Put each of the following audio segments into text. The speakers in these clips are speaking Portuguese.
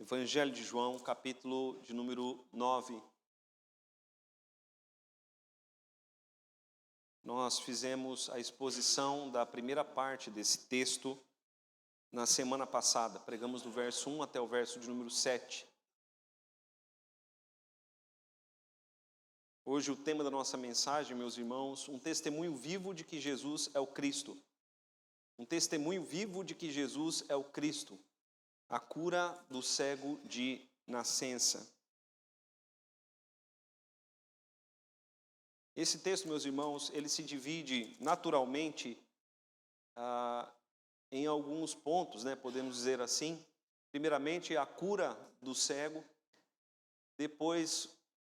Evangelho de João, capítulo de número 9. Nós fizemos a exposição da primeira parte desse texto na semana passada. Pregamos do verso 1 até o verso de número 7. Hoje o tema da nossa mensagem, meus irmãos, um testemunho vivo de que Jesus é o Cristo. Um testemunho vivo de que Jesus é o Cristo. A cura do cego de nascença. Esse texto, meus irmãos, ele se divide naturalmente em alguns pontos, podemos dizer assim. Primeiramente, a cura do cego. Depois,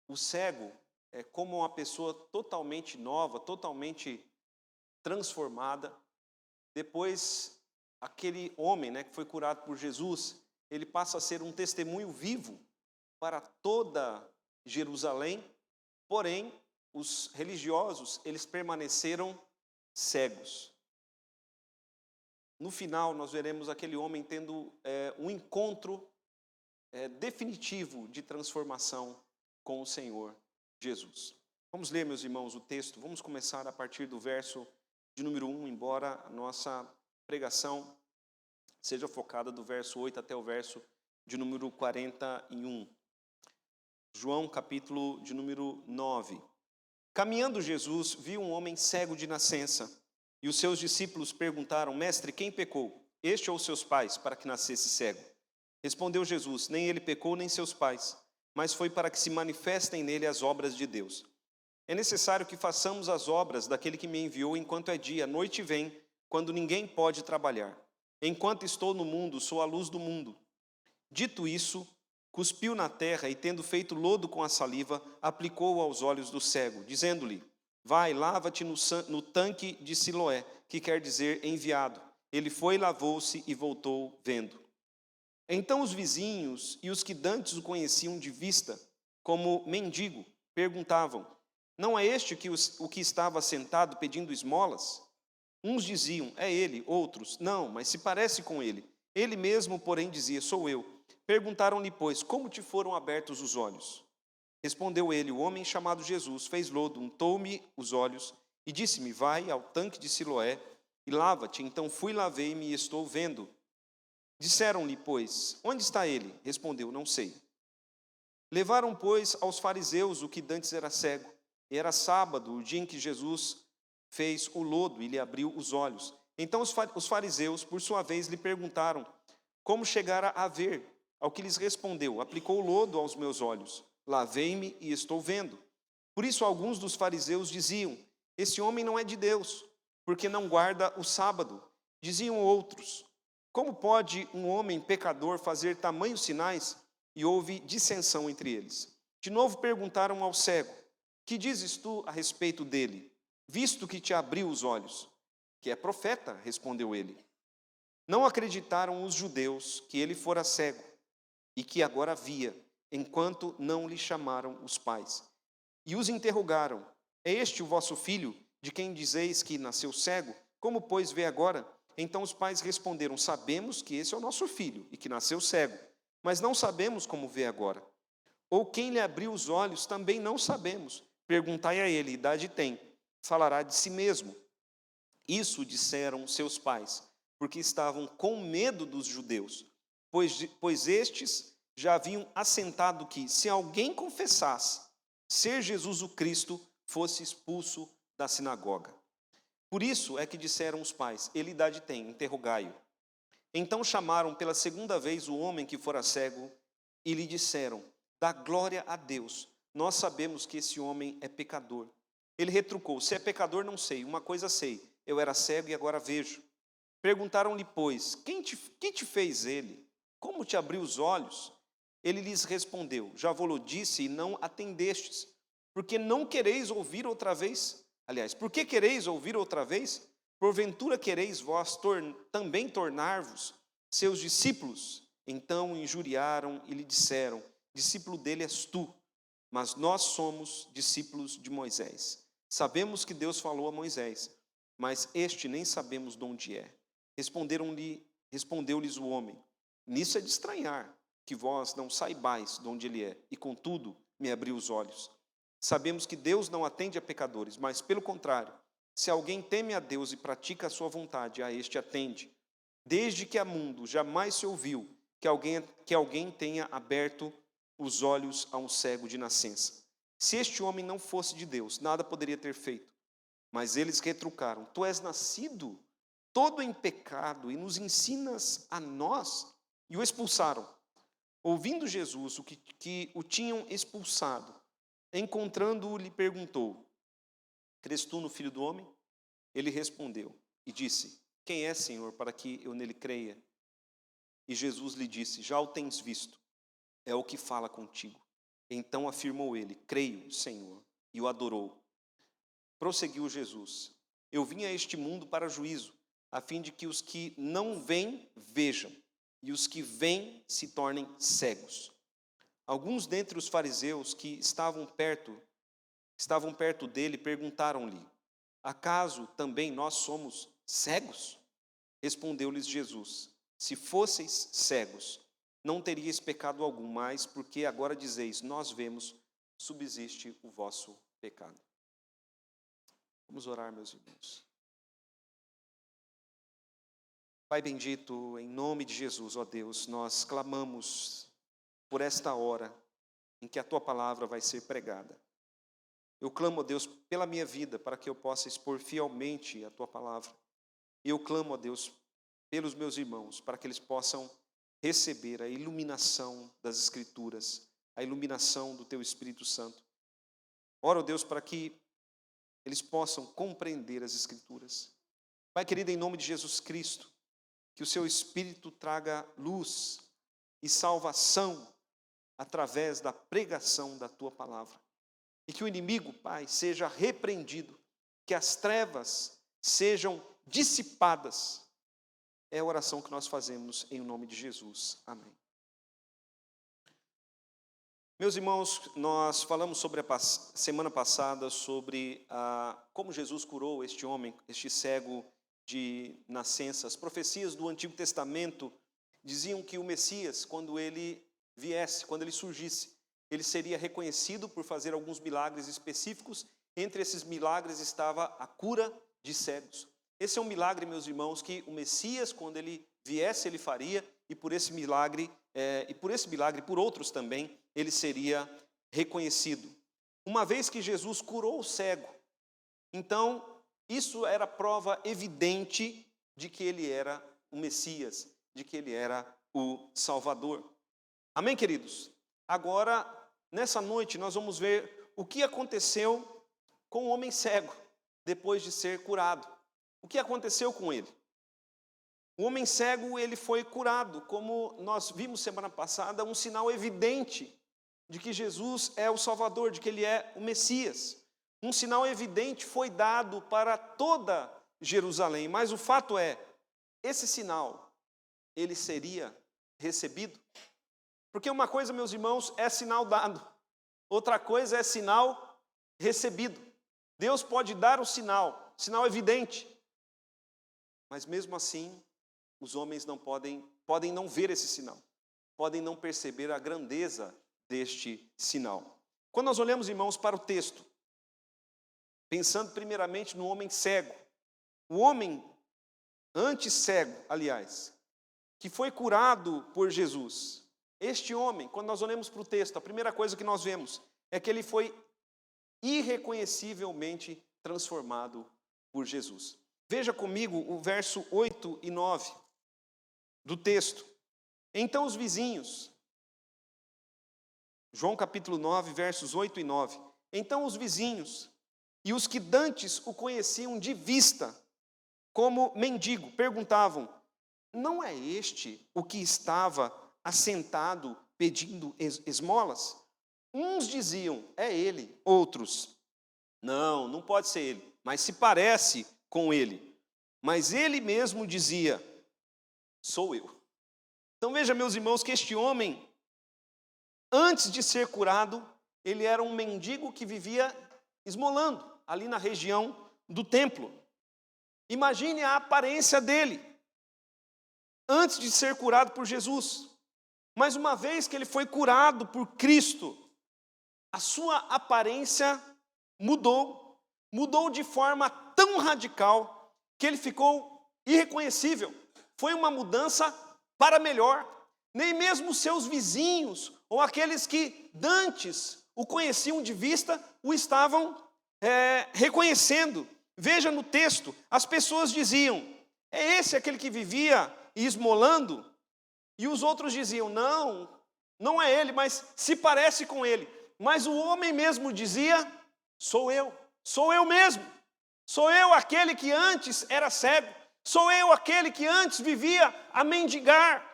o cego é como uma pessoa totalmente nova, totalmente transformada. Depois, aquele homem que foi curado por Jesus, ele passa a ser um testemunho vivo para toda Jerusalém. Porém, os religiosos, eles permaneceram cegos. No final, nós veremos aquele homem tendo um encontro definitivo de transformação com o Senhor Jesus. Vamos ler, meus irmãos, o texto. Vamos começar a partir do verso de número 1, embora a nossa pregação seja focada do verso 8 até o verso de número 41. João, capítulo de número 9. Caminhando Jesus, viu um homem cego de nascença, e os seus discípulos perguntaram: Mestre, quem pecou, este ou seus pais, para que nascesse cego? Respondeu Jesus: Nem ele pecou, nem seus pais, mas foi para que se manifestem nele as obras de Deus. É necessário que façamos as obras daquele que me enviou enquanto é dia. A noite vem, quando ninguém pode trabalhar. Enquanto estou no mundo, sou a luz do mundo. Dito isso, cuspiu na terra e, tendo feito lodo com a saliva, aplicou-o aos olhos do cego, dizendo-lhe: Vai, lava-te no tanque de Siloé, que quer dizer enviado. Ele foi, lavou-se e voltou vendo. Então os vizinhos e os que dantes o conheciam de vista, como mendigo, perguntavam: Não é este o que estava sentado pedindo esmolas? Uns diziam: É ele. Outros: Não, mas se parece com ele. Ele mesmo, porém, dizia: Sou eu. Perguntaram-lhe, pois, como te foram abertos os olhos? Respondeu ele: O homem chamado Jesus fez lodo, untou-me os olhos e disse-me: Vai ao tanque de Siloé e lava-te. Então fui, lavei-me e estou vendo. Disseram-lhe, pois: Onde está ele? Respondeu: Não sei. Levaram, pois, aos fariseus o que dantes era cego. E era sábado, o dia em que Jesus fez o lodo e lhe abriu os olhos. Então os fariseus, por sua vez, lhe perguntaram como chegara a ver. Ao que lhes respondeu: Aplicou o lodo aos meus olhos, lavei-me e estou vendo. Por isso alguns dos fariseus diziam: Esse homem não é de Deus, porque não guarda o sábado. Diziam outros: Como pode um homem pecador fazer tamanhos sinais? E houve dissensão entre eles. De novo perguntaram ao cego: Que dizes tu a respeito dele, visto que te abriu os olhos? Que é profeta, respondeu ele. Não acreditaram os judeus que ele fora cego e que agora via, enquanto não lhe chamaram os pais. E os interrogaram: É este o vosso filho, de quem dizeis que nasceu cego? Como, pois, vê agora? Então os pais responderam: Sabemos que esse é o nosso filho e que nasceu cego, mas não sabemos como vê agora. Ou quem lhe abriu os olhos, também não sabemos. Perguntai a ele: idade tem? Falará de si mesmo. Isso disseram seus pais, porque estavam com medo dos judeus, pois estes já haviam assentado que, se alguém confessasse ser Jesus o Cristo, fosse expulso da sinagoga. Por isso é que disseram os pais: ele idade tem? Interrogai-o. Então chamaram pela segunda vez o homem que fora cego e lhe disseram: Dá glória a Deus, nós sabemos que esse homem é pecador. Ele retrucou: Se é pecador, não sei, uma coisa sei, eu era cego e agora vejo. Perguntaram-lhe, pois: Quem te fez ele? Como te abriu os olhos? Ele lhes respondeu: Já vou-lo disse e não atendestes, porque não quereis ouvir outra vez? Aliás, por que quereis ouvir outra vez? Porventura quereis vós também tornar-vos seus discípulos? Então injuriaram e lhe disseram: Discípulo dele és tu, mas nós somos discípulos de Moisés. Sabemos que Deus falou a Moisés, mas este nem sabemos de onde é. Respondeu-lhes o homem: Nisso é de estranhar, que vós não saibais de onde ele é, e contudo me abriu os olhos. Sabemos que Deus não atende a pecadores, mas pelo contrário, se alguém teme a Deus e pratica a sua vontade, a este atende. Desde que há mundo, jamais se ouviu que alguém tenha aberto os olhos a um cego de nascença. Se este homem não fosse de Deus, nada poderia ter feito. Mas eles retrucaram: tu és nascido todo em pecado e nos ensinas a nós? E o expulsaram. Ouvindo Jesus que o tinham expulsado, encontrando-o, lhe perguntou: crês tu no Filho do Homem? Ele respondeu e disse: quem é, Senhor, para que eu nele creia? E Jesus lhe disse: já o tens visto, é o que fala contigo. Então afirmou ele: creio, Senhor, e o adorou. Prosseguiu Jesus: eu vim a este mundo para juízo, a fim de que os que não veem, vejam, e os que veem se tornem cegos. Alguns dentre os fariseus que estavam perto dele perguntaram-lhe: acaso também nós somos cegos? Respondeu-lhes Jesus: se fosseis cegos, não teríeis pecado algum, mas porque agora dizeis, nós vemos, subsiste o vosso pecado. Vamos orar, meus irmãos. Pai bendito, em nome de Jesus, ó Deus, nós clamamos por esta hora em que a Tua palavra vai ser pregada. Eu clamo, ó Deus, pela minha vida, para que eu possa expor fielmente a Tua palavra. E eu clamo, ó Deus, pelos meus irmãos, para que eles possam receber a iluminação das Escrituras, a iluminação do Teu Espírito Santo. Oro, ó Deus, para que eles possam compreender as Escrituras. Pai querido, em nome de Jesus Cristo, que o Seu Espírito traga luz e salvação através da pregação da Tua palavra. E que o inimigo, Pai, seja repreendido, que as trevas sejam dissipadas. É a oração que nós fazemos em nome de Jesus. Amém. Meus irmãos, nós falamos sobre a semana passada sobre como Jesus curou este homem, este cego de nascença. As profecias do Antigo Testamento diziam que o Messias, quando ele viesse, quando ele surgisse, ele seria reconhecido por fazer alguns milagres específicos. Entre esses milagres estava a cura de cegos. Esse é um milagre, meus irmãos, que o Messias, quando ele viesse, ele faria, e por esse milagre, e por outros também, ele seria reconhecido. Uma vez que Jesus curou o cego, então isso era prova evidente de que ele era o Messias, de que ele era o Salvador. Amém, queridos? Agora, nessa noite, nós vamos ver o que aconteceu com o homem cego, depois de ser curado. O que aconteceu com ele? O homem cego, ele foi curado, como nós vimos semana passada, um sinal evidente de que Jesus é o Salvador, de que ele é o Messias. Um sinal evidente foi dado para toda Jerusalém, mas o fato é, esse sinal, ele seria recebido? Porque uma coisa, meus irmãos, é sinal dado, outra coisa é sinal recebido. Deus pode dar o sinal evidente, mas mesmo assim, os homens não podem não ver esse sinal, podem não perceber a grandeza deste sinal. Quando nós olhamos, irmãos, para o texto, pensando primeiramente no homem cego, o homem antes cego, aliás, que foi curado por Jesus. Este homem, quando nós olhamos para o texto, a primeira coisa que nós vemos é que ele foi irreconhecivelmente transformado por Jesus. Veja comigo o verso 8 e 9 do texto. Então os vizinhos, João capítulo 9, versos 8 e 9. Então os vizinhos e os que dantes o conheciam de vista, como mendigo, perguntavam: não é este o que estava assentado pedindo esmolas? Uns diziam: é ele. Outros: não pode ser ele, mas se parece com ele. Mas ele mesmo dizia: sou eu. Então veja, meus irmãos, que este homem, antes de ser curado, ele era um mendigo que vivia esmolando ali na região do templo. Imagine a aparência dele antes de ser curado por Jesus. Mas uma vez que ele foi curado por Cristo, a sua aparência mudou de forma tão radical que ele ficou irreconhecível. Foi uma mudança para melhor. Nem mesmo seus vizinhos ou aqueles que dantes o conheciam de vista o estavam reconhecendo. Veja no texto, as pessoas diziam: é esse aquele que vivia esmolando? E os outros diziam: não é ele, mas se parece com ele. Mas o homem mesmo dizia: sou eu mesmo. Sou eu aquele que antes era cego. Sou eu aquele que antes vivia a mendigar.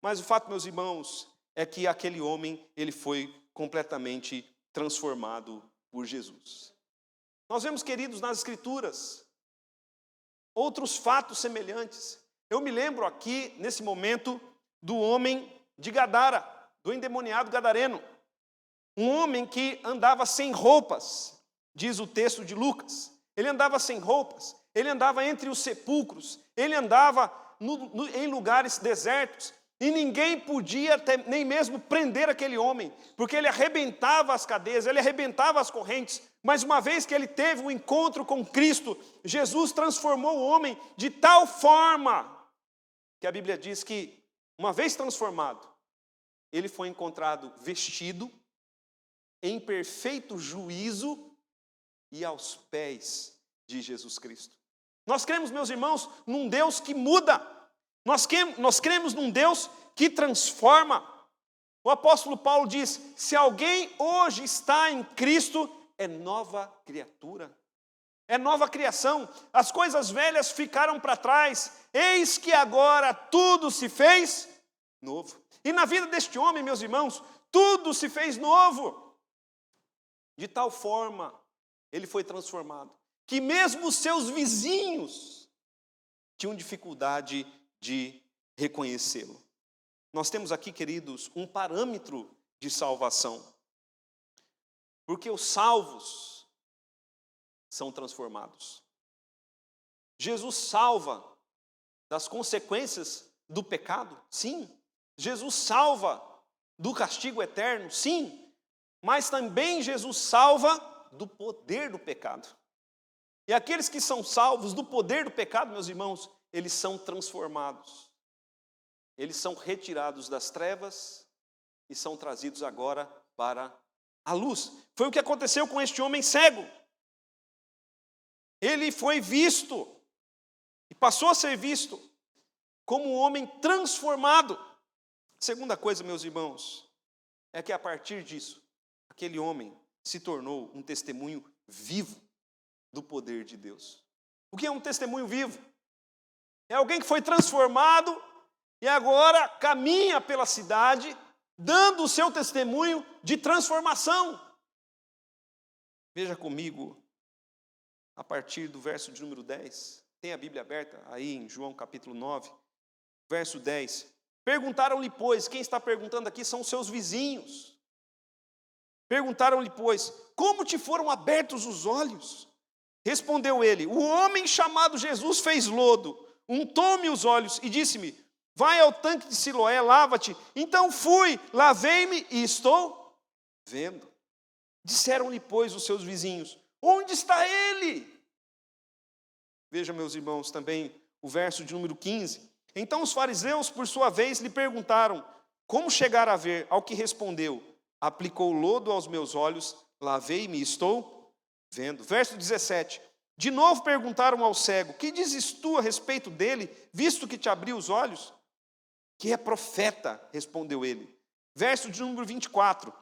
Mas o fato, meus irmãos, é que aquele homem, ele foi completamente transformado por Jesus. Nós vemos, queridos, nas Escrituras, outros fatos semelhantes. Eu me lembro aqui, nesse momento, do homem de Gadara, do endemoniado gadareno. Um homem que andava sem roupas, diz o texto de Lucas. Ele andava sem roupas, ele andava entre os sepulcros, ele andava em lugares desertos, e ninguém podia nem mesmo prender aquele homem, porque ele arrebentava as cadeias, ele arrebentava as correntes. Mas uma vez que ele teve um encontro com Cristo, Jesus transformou o homem de tal forma que a Bíblia diz que, uma vez transformado, ele foi encontrado vestido, em perfeito juízo e aos pés de Jesus Cristo. Nós cremos, meus irmãos, num Deus que muda. Nós cremos num Deus que transforma. O apóstolo Paulo diz: se alguém hoje está em Cristo, é nova criatura. É nova criação. As coisas velhas ficaram para trás. Eis que agora tudo se fez novo. E na vida deste homem, meus irmãos, tudo se fez novo. De tal forma, ele foi transformado, que mesmo os seus vizinhos tinham dificuldade de reconhecê-lo. Nós temos aqui, queridos, um parâmetro de salvação. Porque os salvos são transformados. Jesus salva das consequências do pecado? Sim. Jesus salva do castigo eterno? Sim. Mas também Jesus salva do poder do pecado. E aqueles que são salvos do poder do pecado, meus irmãos, eles são transformados. Eles são retirados das trevas e são trazidos agora para a luz. Foi o que aconteceu com este homem cego. Ele foi visto e passou a ser visto como um homem transformado. Segunda coisa, meus irmãos, é que a partir disso, aquele homem se tornou um testemunho vivo do poder de Deus. O que é um testemunho vivo? É alguém que foi transformado e agora caminha pela cidade, dando o seu testemunho de transformação. Veja comigo, a partir do verso de número 10. Tem a Bíblia aberta aí em João capítulo 9, verso 10. Perguntaram-lhe, pois, quem está perguntando aqui são os seus vizinhos. Perguntaram-lhe, pois, como te foram abertos os olhos? Respondeu ele: o homem chamado Jesus fez lodo, untou-me os olhos e disse-me: vai ao tanque de Siloé, lava-te. Então fui, lavei-me e estou vendo. Disseram-lhe, pois, os seus vizinhos: onde está ele? Veja, meus irmãos, também o verso de número 15. Então os fariseus, por sua vez, lhe perguntaram: como chegar a ver? Ao que respondeu: aplicou lodo aos meus olhos, lavei-me e estou vendo. Verso 17. De novo perguntaram ao cego: que dizes tu a respeito dele, visto que te abriu os olhos? Que é profeta, respondeu ele. Verso de número 24.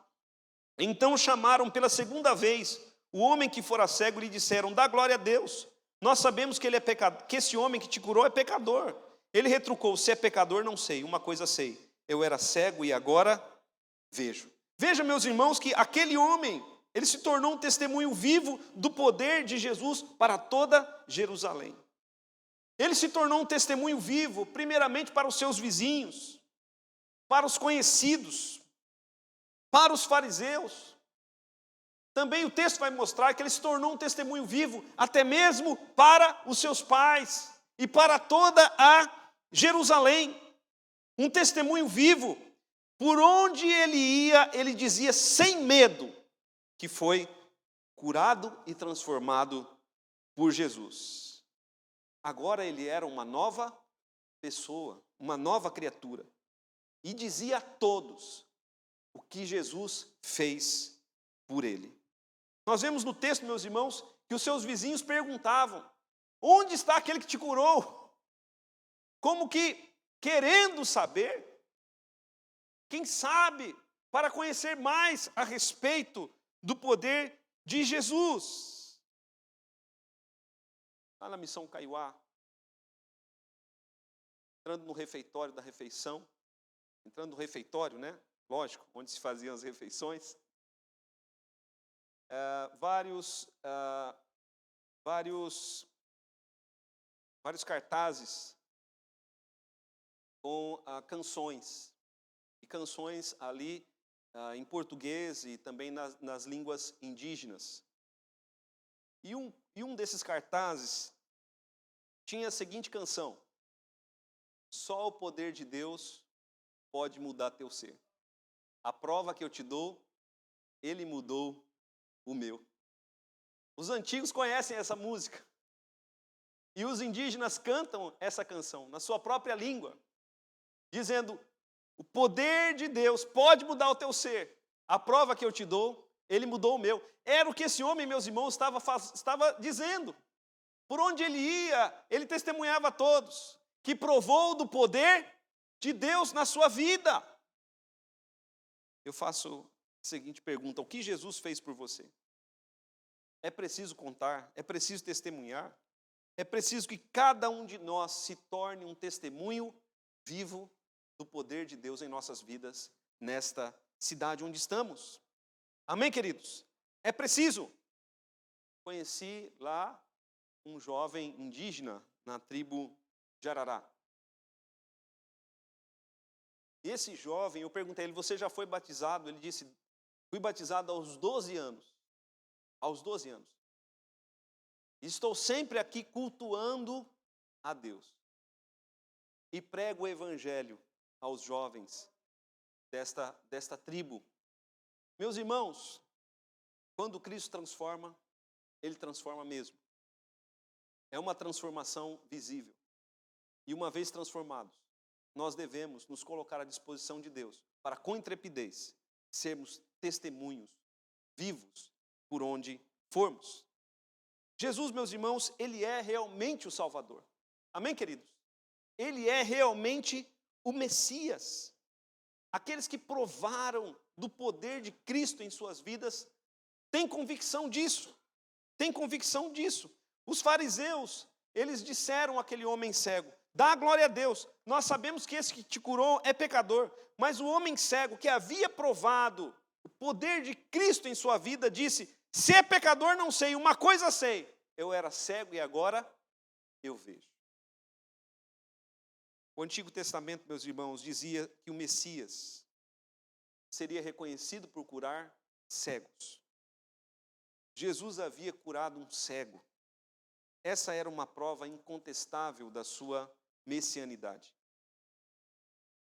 Então chamaram pela segunda vez o homem que fora cego e lhe disseram: dá glória a Deus. Nós sabemos que ele é pecador, que esse homem que te curou é pecador. Ele retrucou: se é pecador, não sei. Uma coisa sei: eu era cego e agora vejo. Veja, meus irmãos, que aquele homem, ele se tornou um testemunho vivo do poder de Jesus para toda Jerusalém. Ele se tornou um testemunho vivo, primeiramente para os seus vizinhos, para os conhecidos, para os fariseus. Também o texto vai mostrar que ele se tornou um testemunho vivo, até mesmo para os seus pais e para toda a Jerusalém. Um testemunho vivo Por onde ele ia, ele dizia sem medo que foi curado e transformado por Jesus. Agora ele era uma nova pessoa, uma nova criatura. E dizia a todos o que Jesus fez por ele. Nós vemos no texto, meus irmãos, que os seus vizinhos perguntavam: onde está aquele que te curou? Como que querendo saber, quem sabe, para conhecer mais a respeito do poder de Jesus. Lá na Missão Caiuá, entrando no refeitório da refeição, entrando no refeitório, né? Lógico, onde se faziam as refeições, vários cartazes com canções. E canções ali em português e também nas línguas indígenas. E um desses cartazes tinha a seguinte canção: só o poder de Deus pode mudar teu ser. A prova que eu te dou, ele mudou o meu. Os antigos conhecem essa música. E os indígenas cantam essa canção na sua própria língua, dizendo: o poder de Deus pode mudar o teu ser. A prova que eu te dou, ele mudou o meu. Era o que esse homem, meus irmãos, estava dizendo. Por onde ele ia, ele testemunhava a todos que provou do poder de Deus na sua vida. Eu faço a seguinte pergunta: o que Jesus fez por você? É preciso contar, é preciso testemunhar, é preciso que cada um de nós se torne um testemunho vivo do poder de Deus em nossas vidas, nesta cidade onde estamos. Amém, queridos? É preciso. Conheci lá um jovem indígena na tribo de Arará. Esse jovem, eu perguntei a ele: você já foi batizado? Ele disse: fui batizado aos 12 anos. Aos 12 anos. Estou sempre aqui cultuando a Deus. E prego o evangelho aos jovens desta tribo. Meus irmãos, quando Cristo transforma, ele transforma mesmo. É uma transformação visível. E uma vez transformados, nós devemos nos colocar à disposição de Deus para, com intrepidez, sermos testemunhos vivos por onde formos. Jesus, meus irmãos, ele é realmente o Salvador. Amém, queridos? Ele é realmente o Messias. Aqueles que provaram do poder de Cristo em suas vidas têm convicção disso. Têm convicção disso. Os fariseus, eles disseram àquele homem cego: dá glória a Deus, nós sabemos que esse que te curou é pecador. Mas o homem cego, que havia provado o poder de Cristo em sua vida, disse: se é pecador não sei, uma coisa sei, eu era cego e agora eu vejo. O Antigo Testamento, meus irmãos, dizia que o Messias seria reconhecido por curar cegos. Jesus havia curado um cego. Essa era uma prova incontestável da sua messianidade.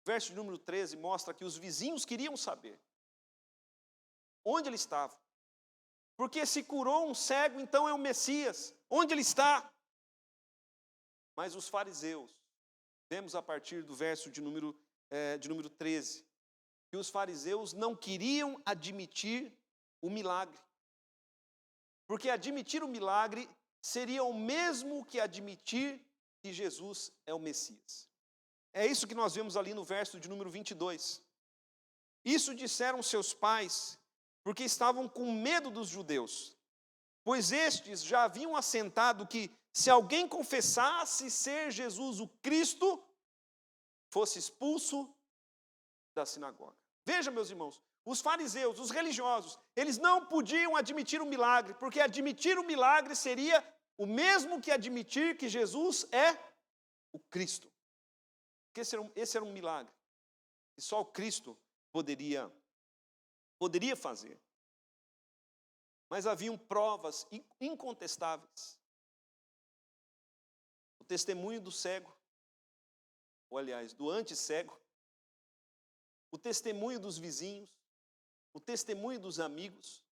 O verso número 13 mostra que os vizinhos queriam saber onde ele estava. Porque se curou um cego, então é o Messias. Onde ele está? Mas os fariseus, vemos a partir do verso de número 13, que os fariseus não queriam admitir o milagre. Porque admitir o milagre seria o mesmo que admitir que Jesus é o Messias. É isso que nós vemos ali no verso de número 22. Isso disseram seus pais, porque estavam com medo dos judeus, pois estes já haviam assentado que, se alguém confessasse ser Jesus o Cristo, fosse expulso da sinagoga. Veja, meus irmãos, os fariseus, os religiosos, eles não podiam admitir o milagre, porque admitir o milagre seria o mesmo que admitir que Jesus é o Cristo. Porque esse era um milagre que só o Cristo poderia fazer. Mas haviam provas incontestáveis. O testemunho do cego, ou aliás, do anti-cego, o testemunho dos vizinhos, o testemunho dos amigos,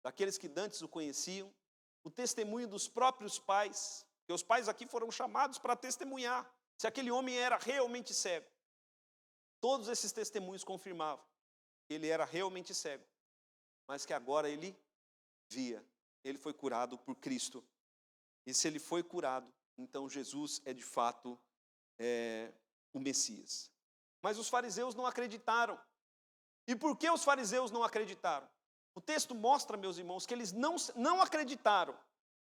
daqueles que dantes o conheciam, o testemunho dos próprios pais, que os pais aqui foram chamados para testemunhar se aquele homem era realmente cego. Todos esses testemunhos confirmavam que ele era realmente cego, mas que agora ele via. Ele foi curado por Cristo. E se ele foi curado, então Jesus é de fato o Messias. Mas os fariseus não acreditaram. E por que os fariseus não acreditaram? O texto mostra, meus irmãos, que eles não acreditaram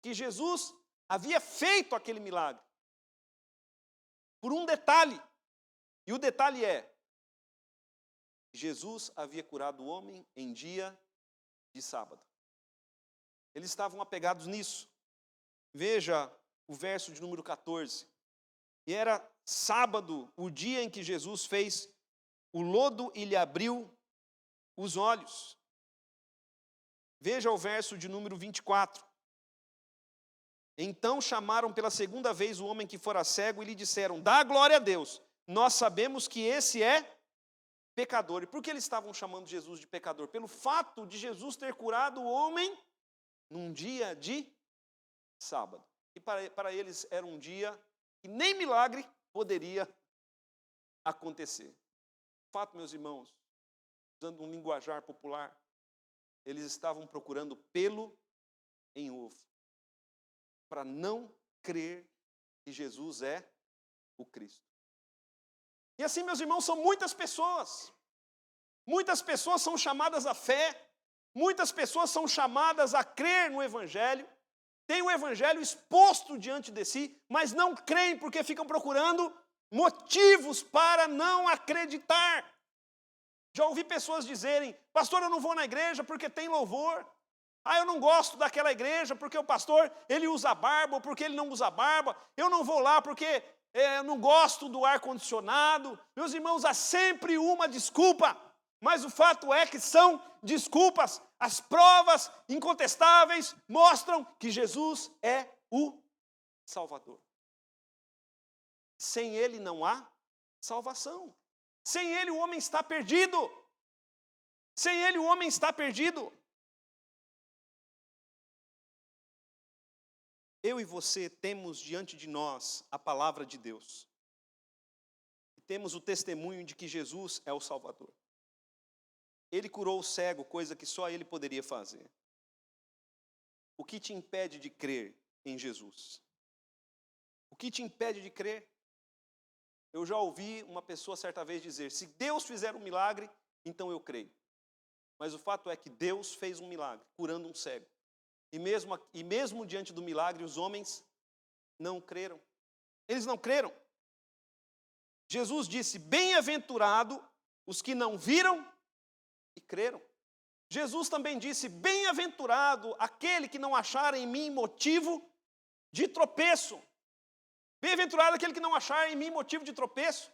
que Jesus havia feito aquele milagre. Por um detalhe. E o detalhe é: Jesus havia curado o homem em dia de sábado. Eles estavam apegados nisso. Veja o verso de número 14. E era sábado, o dia em que Jesus fez o lodo e lhe abriu os olhos. Veja o verso de número 24. Então chamaram pela segunda vez o homem que fora cego e lhe disseram: dá glória a Deus, nós sabemos que esse é pecador. E por que eles estavam chamando Jesus de pecador? Pelo fato de Jesus ter curado o homem num dia de sábado. E para eles era um dia que nem milagre poderia acontecer. De fato, meus irmãos, usando um linguajar popular, eles estavam procurando pelo em ovo, para não crer que Jesus é o Cristo. E assim, meus irmãos, são muitas pessoas. Muitas pessoas são chamadas à fé, muitas pessoas são chamadas a crer no Evangelho, têm o Evangelho exposto diante de si, mas não creem porque ficam procurando motivos para não acreditar. Já ouvi pessoas dizerem: pastor, eu não vou na igreja porque tem louvor. Ah, eu não gosto daquela igreja porque o pastor, ele usa barba ou porque ele não usa barba. Eu não vou lá porque eu não gosto do ar-condicionado. Meus irmãos, há sempre uma desculpa. Mas o fato é que são desculpas. As provas incontestáveis mostram que Jesus é o Salvador. Sem Ele não há salvação. Sem Ele o homem está perdido. Sem Ele o homem está perdido. Eu e você temos diante de nós a palavra de Deus. Temos o testemunho de que Jesus é o Salvador. Ele curou o cego, coisa que só Ele poderia fazer. O que te impede de crer em Jesus? O que te impede de crer? Eu já ouvi uma pessoa certa vez dizer: se Deus fizer um milagre, então eu creio. Mas o fato é que Deus fez um milagre, curando um cego. E mesmo diante do milagre, os homens não creram. Eles não creram. Jesus disse: bem-aventurado os que não viram e creram. Jesus também disse: bem-aventurado aquele que não achar em mim motivo de tropeço. Bem-aventurado aquele que não achar em mim motivo de tropeço.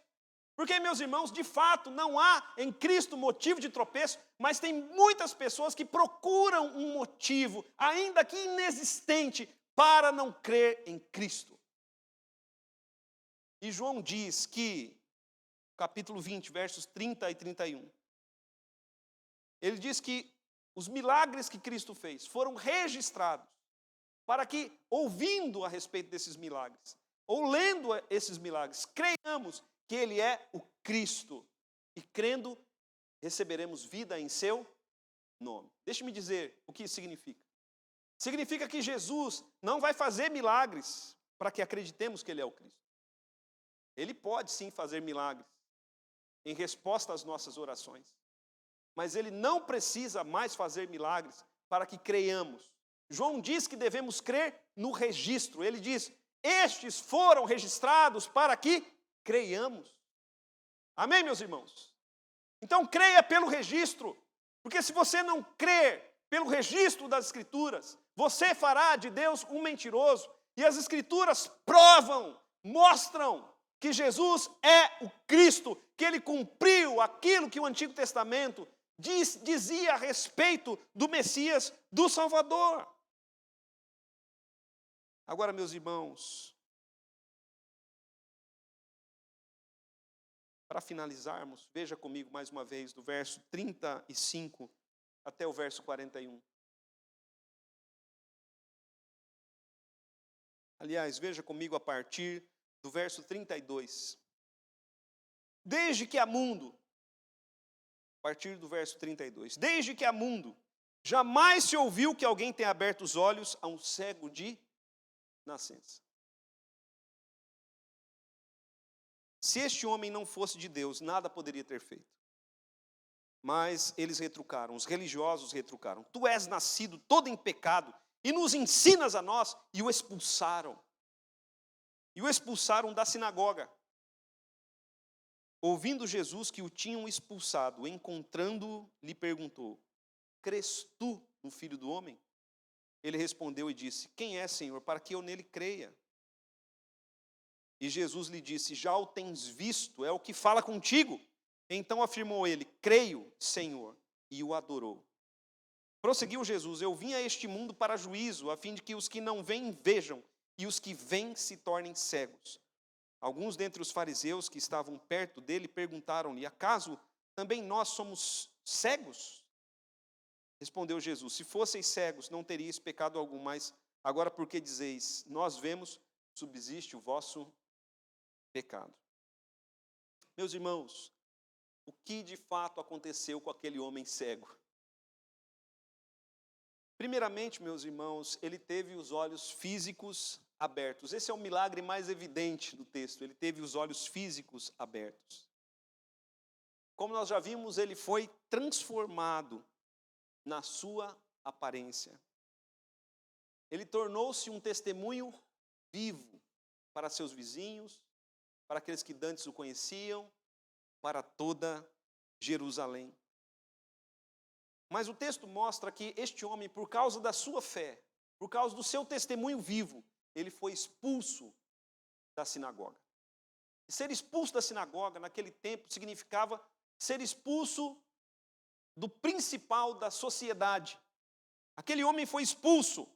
Porque, meus irmãos, de fato, não há em Cristo motivo de tropeço, mas tem muitas pessoas que procuram um motivo, ainda que inexistente, para não crer em Cristo. E João diz que, capítulo 20, versos 30 e 31, ele diz que os milagres que Cristo fez foram registrados para que, ouvindo a respeito desses milagres, ou lendo esses milagres, creiamos que Ele é o Cristo. E crendo, receberemos vida em seu nome. Deixe-me dizer o que isso significa. Significa que Jesus não vai fazer milagres para que acreditemos que Ele é o Cristo. Ele pode sim fazer milagres em resposta às nossas orações. Mas Ele não precisa mais fazer milagres para que creiamos. João diz que devemos crer no registro. Ele diz: estes foram registrados para que creiamos. Amém, meus irmãos? Então creia pelo registro, porque se você não crer pelo registro das Escrituras, você fará de Deus um mentiroso. E as Escrituras provam, mostram que Jesus é o Cristo, que Ele cumpriu aquilo que o Antigo Testamento dizia a respeito do Messias, do Salvador. Agora, meus irmãos, para finalizarmos, veja comigo mais uma vez, do verso 35 até o verso 41. Aliás, veja comigo a partir do verso 32. Desde que há mundo, a partir do verso 32, desde que há mundo, jamais se ouviu que alguém tenha aberto os olhos a um cego de nascença. Se este homem não fosse de Deus, nada poderia ter feito. Mas eles retrucaram, os religiosos retrucaram: tu és nascido todo em pecado e nos ensinas a nós, e o expulsaram. E o expulsaram da sinagoga. Ouvindo Jesus que o tinham expulsado, encontrando-o, lhe perguntou: crês tu no Filho do Homem? Ele respondeu e disse: quem é, Senhor, para que eu nele creia? E Jesus lhe disse: já o tens visto, é o que fala contigo. Então afirmou ele: creio, Senhor, e o adorou. Prosseguiu Jesus: eu vim a este mundo para juízo, a fim de que os que não veem vejam, e os que veem se tornem cegos. Alguns dentre os fariseus que estavam perto dele perguntaram-lhe: acaso também nós somos cegos? Respondeu Jesus: se fosseis cegos, não teríeis pecado algum, mas agora porque dizeis, nós vemos, subsiste o vosso pecado. Meus irmãos, o que de fato aconteceu com aquele homem cego? Primeiramente, meus irmãos, ele teve os olhos físicos abertos. Esse é o milagre mais evidente do texto. Ele teve os olhos físicos abertos. Como nós já vimos, ele foi transformado na sua aparência. Ele tornou-se um testemunho vivo para seus vizinhos, para aqueles que dantes o conheciam, para toda Jerusalém. Mas o texto mostra que este homem, por causa da sua fé, por causa do seu testemunho vivo, ele foi expulso da sinagoga. E ser expulso da sinagoga, naquele tempo, significava ser expulso do principal da sociedade. Aquele homem foi expulso.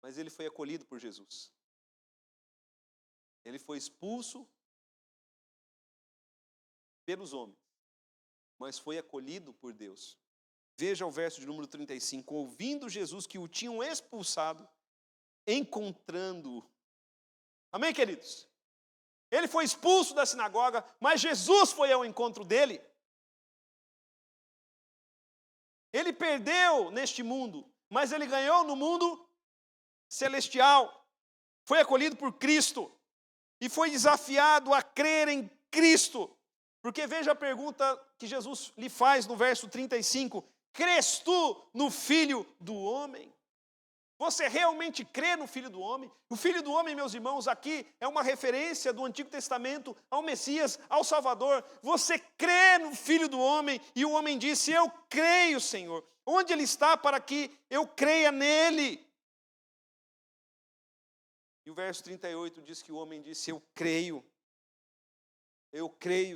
Mas ele foi acolhido por Jesus. Ele foi expulso pelos homens, mas foi acolhido por Deus. Veja o verso de número 35. Ouvindo Jesus que o tinham expulsado, encontrando-o. Amém, queridos? Ele foi expulso da sinagoga, mas Jesus foi ao encontro dele. Ele perdeu neste mundo, mas ele ganhou no mundo celestial. Foi acolhido por Cristo e foi desafiado a crer em Cristo. Porque veja a pergunta que Jesus lhe faz no verso 35. Crês tu no Filho do Homem? Você realmente crê no Filho do Homem? O Filho do Homem, meus irmãos, aqui é uma referência do Antigo Testamento ao Messias, ao Salvador. Você crê no Filho do Homem? E o homem disse: eu creio, Senhor. Onde ele está para que eu creia nele? E o verso 38 diz que o homem disse: eu creio,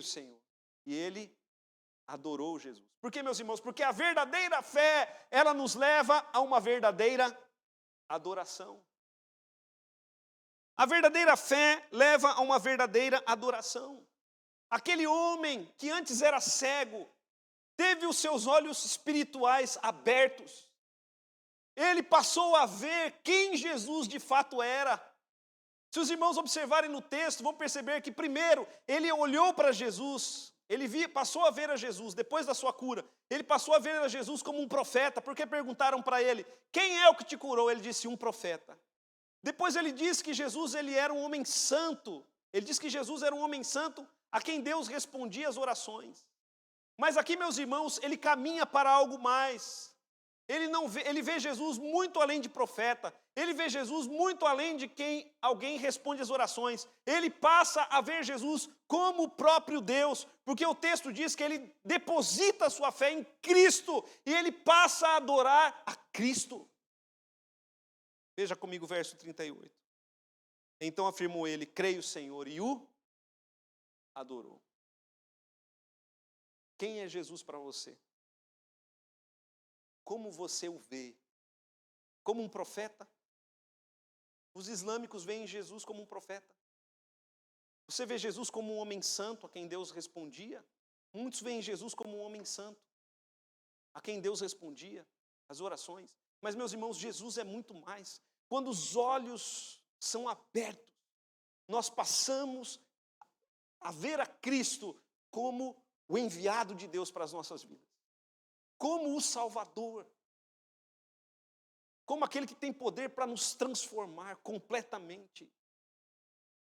Senhor. E ele adorou Jesus. Por quê, meus irmãos? Porque a verdadeira fé, ela nos leva a uma verdadeira adoração. A verdadeira fé leva a uma verdadeira adoração. Aquele homem que antes era cego, teve os seus olhos espirituais abertos. Ele passou a ver quem Jesus de fato era. Se os irmãos observarem no texto, vão perceber que primeiro ele olhou para Jesus, passou a ver a Jesus, depois da sua cura, ele passou a ver a Jesus como um profeta, porque perguntaram para ele: quem é o que te curou? Ele disse: um profeta. Depois ele disse que Jesus ele era um homem santo, ele disse que Jesus era um homem santo a quem Deus respondia as orações. Mas aqui, meus irmãos, ele caminha para algo mais. Ele vê Jesus muito além de profeta. Ele vê Jesus muito além de quem alguém responde as orações. Ele passa a ver Jesus como o próprio Deus, porque o texto diz que ele deposita a sua fé em Cristo e ele passa a adorar a Cristo. Veja comigo o verso 38. Então afirmou ele: creio, Senhor, e o adorou. Quem é Jesus para você? Como você o vê? Como um profeta? Os islâmicos veem Jesus como um profeta. Você vê Jesus como um homem santo a quem Deus respondia? Muitos veem Jesus como um homem santo a quem Deus respondia as orações. Mas, meus irmãos, Jesus é muito mais. Quando os olhos são abertos, nós passamos a ver a Cristo como o enviado de Deus para as nossas vidas, como o Salvador, como aquele que tem poder para nos transformar completamente.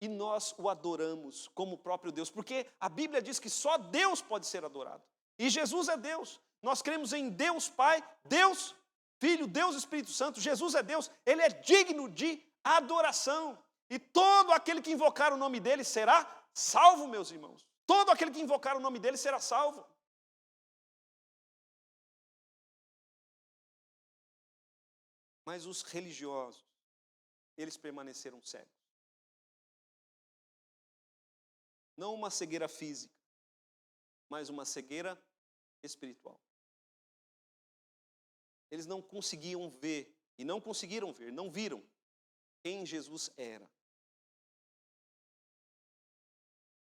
E nós o adoramos como o próprio Deus, porque a Bíblia diz que só Deus pode ser adorado. E Jesus é Deus. Nós cremos em Deus Pai, Deus Filho, Deus Espírito Santo. Jesus é Deus, Ele é digno de adoração. E todo aquele que invocar o nome dEle será salvo, meus irmãos. Todo aquele que invocar o nome dEle será salvo. Mas os religiosos, eles permaneceram cegos. Não uma cegueira física, mas uma cegueira espiritual. Eles não conseguiam ver, e não conseguiram ver, não viram quem Jesus era.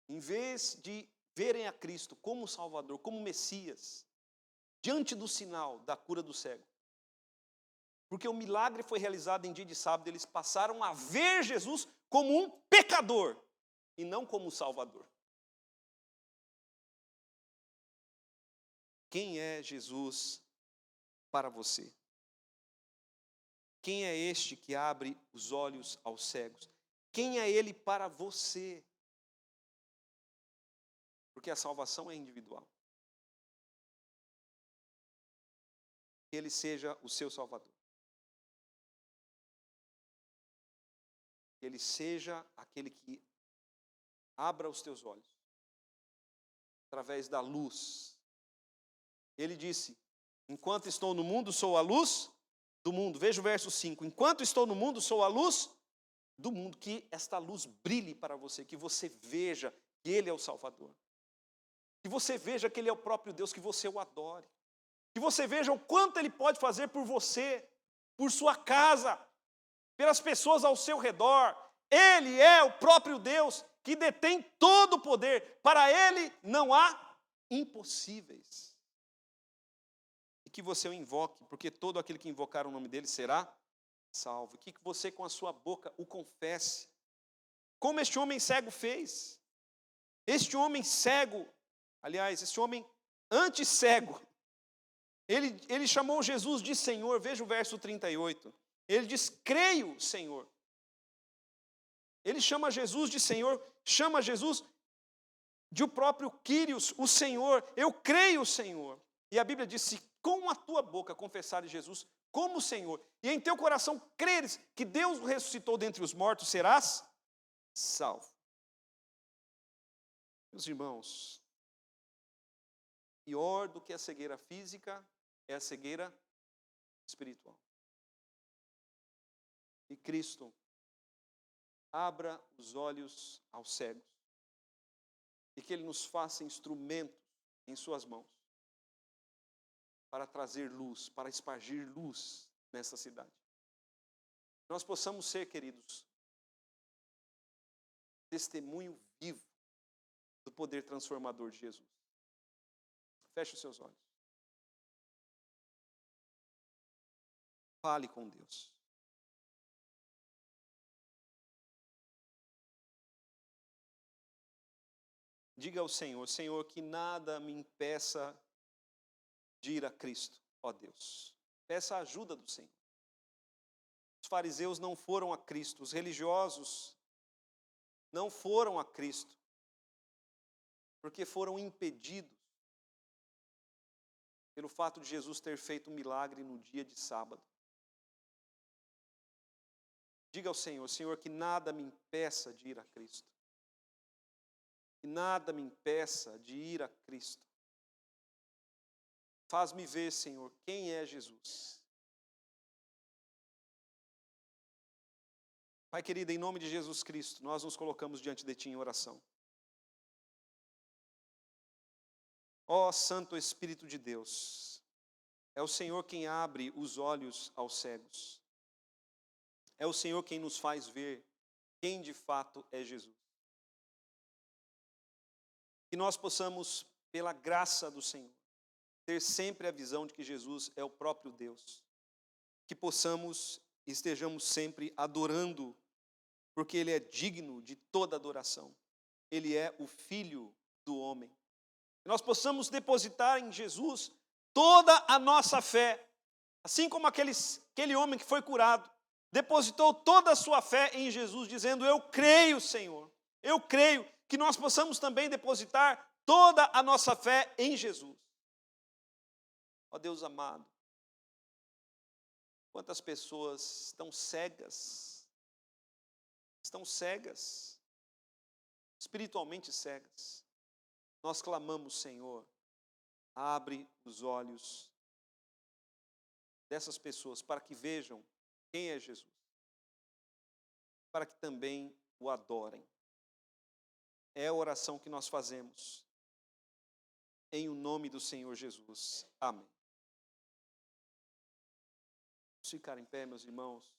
Em vez de verem a Cristo como Salvador, como Messias, diante do sinal da cura do cego, porque o milagre foi realizado em dia de sábado, eles passaram a ver Jesus como um pecador e não como um Salvador. Quem é Jesus para você? Quem é este que abre os olhos aos cegos? Quem é Ele para você? Porque a salvação é individual. Que Ele seja o seu Salvador. Que Ele seja aquele que abra os teus olhos através da luz. Ele disse: enquanto estou no mundo, sou a luz do mundo. Veja o verso 5. Enquanto estou no mundo, sou a luz do mundo. Que esta luz brilhe para você, que você veja que Ele é o Salvador. Que você veja que Ele é o próprio Deus, que você o adore. Que você veja o quanto Ele pode fazer por você, por sua casa, pelas pessoas ao seu redor. Ele é o próprio Deus que detém todo o poder. Para Ele não há impossíveis. E que você o invoque, porque todo aquele que invocar o nome dEle será salvo. Que você com a sua boca o confesse. Como este homem cego fez. Este homem cego, aliás, este homem anti-cego, ele chamou Jesus de Senhor. Veja o verso 38. Ele diz: creio, Senhor. Ele chama Jesus de Senhor, chama Jesus de o próprio Quírios, o Senhor. Eu creio, Senhor. E a Bíblia diz: se com a tua boca confessares Jesus como Senhor, e em teu coração creres que Deus o ressuscitou dentre os mortos, serás salvo. Meus irmãos, pior do que a cegueira física é a cegueira espiritual. E Cristo abra os olhos aos cegos e que Ele nos faça instrumentos em suas mãos para trazer luz, para espargir luz nessa cidade. Nós possamos ser, queridos, testemunho vivo do poder transformador de Jesus. Feche os seus olhos. Fale com Deus. Diga ao Senhor: Senhor, que nada me impeça de ir a Cristo, ó Deus. Peça a ajuda do Senhor. Os fariseus não foram a Cristo, os religiosos não foram a Cristo, porque foram impedidos pelo fato de Jesus ter feito um milagre no dia de sábado. Diga ao Senhor: Senhor, que nada me impeça de ir a Cristo. Que nada me impeça de ir a Cristo. Faz-me ver, Senhor, quem é Jesus. Pai querido, em nome de Jesus Cristo, nós nos colocamos diante de Ti em oração. Ó Santo Espírito de Deus, é o Senhor quem abre os olhos aos cegos. É o Senhor quem nos faz ver quem de fato é Jesus. Que nós possamos, pela graça do Senhor, ter sempre a visão de que Jesus é o próprio Deus. Que possamos e estejamos sempre adorando, porque Ele é digno de toda adoração. Ele é o Filho do homem. Que nós possamos depositar em Jesus toda a nossa fé, assim como aquele homem que foi curado, depositou toda a sua fé em Jesus, dizendo: eu creio, Senhor, eu creio. Que nós possamos também depositar toda a nossa fé em Jesus. Ó Deus amado, quantas pessoas estão cegas, espiritualmente cegas. Nós clamamos, Senhor, abre os olhos dessas pessoas para que vejam quem é Jesus, para que também o adorem. É a oração que nós fazemos, em o nome do Senhor Jesus. Amém. Vamos ficar em pé, meus irmãos.